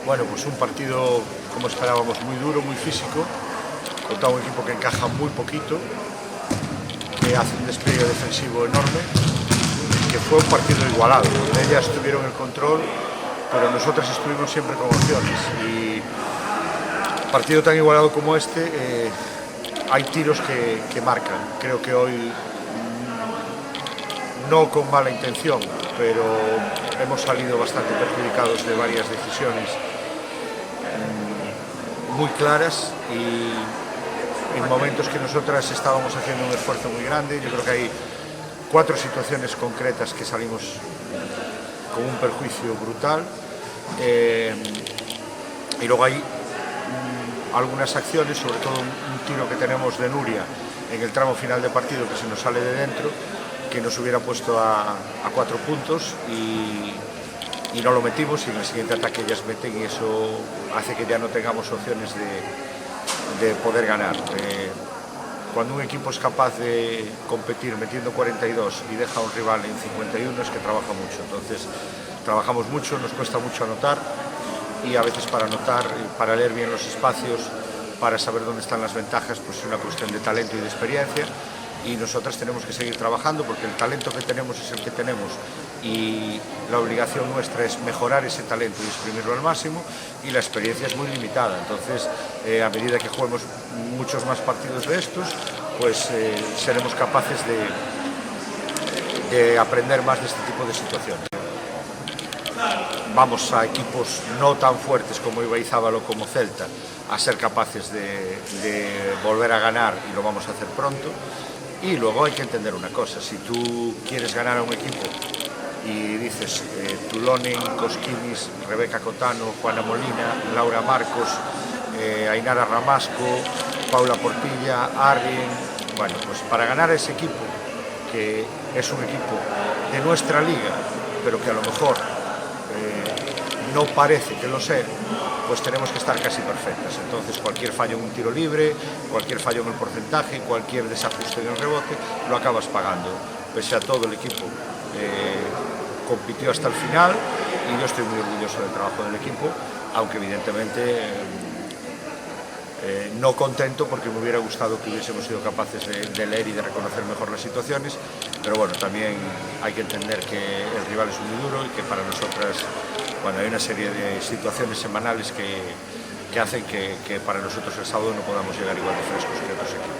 Bueno, pues un partido, como esperábamos, muy duro, muy físico, contra un equipo que encaja muy poquito, que hace un despliegue defensivo enorme, que fue un partido igualado, donde ellas tuvieron el control, pero nosotras estuvimos siempre con opciones. Y partido tan igualado como este, hay tiros que marcan. Creo que hoy, no con mala intención, pero hemos salido bastante perjudicados de varias decisiones muy claras y en momentos que nosotras estábamos haciendo un esfuerzo muy grande. Yo creo que hay 4 situaciones concretas que salimos con un perjuicio brutal, y luego hay algunas acciones, sobre todo un tiro que tenemos de Nuria en el tramo final de partido que se nos sale de dentro, que nos hubiera puesto a 4 puntos y no lo metimos, y en el siguiente ataque ellas meten y eso hace que ya no tengamos opciones de poder ganar. Cuando un equipo es capaz de competir metiendo 42 y deja a un rival en 51 es que trabaja mucho. Entonces trabajamos mucho, nos cuesta mucho anotar, y a veces para anotar, para leer bien los espacios, para saber dónde están las ventajas, pues es una cuestión de talento y de experiencia. Y nosotras tenemos que seguir trabajando porque el talento que tenemos es el que tenemos y la obligación nuestra es mejorar ese talento y exprimirlo al máximo, y la experiencia es muy limitada. Entonces, a medida que juguemos muchos más partidos de estos, pues seremos capaces de aprender más de este tipo de situaciones. Vamos a equipos no tan fuertes como Ibaizabal o como Celta a ser capaces de volver a ganar, y lo vamos a hacer pronto. Y luego hay que entender una cosa: si tú quieres ganar a un equipo y dices Tulonen, Koskinis, Rebeca Cotano, Juana Molina, Laura Marcos, Ainara Ramasco, Paula Portilla, Arrin, bueno, pues para ganar a ese equipo, que es un equipo de nuestra liga, pero que a lo mejor no parece que lo sea, pues tenemos que estar casi perfectas. Entonces cualquier fallo en un tiro libre, cualquier fallo en el porcentaje, cualquier desajuste en el rebote, lo acabas pagando. Pese a todo, el equipo compitió hasta el final y yo estoy muy orgulloso del trabajo del equipo, aunque evidentemente no contento, porque me hubiera gustado que hubiésemos sido capaces de leer y de reconocer mejor las situaciones, pero bueno, también hay que entender que el rival es muy duro y que para nosotras, bueno, hay una serie de situaciones semanales que hacen que para nosotros el sábado no podamos llegar igual de frescos que otros equipos.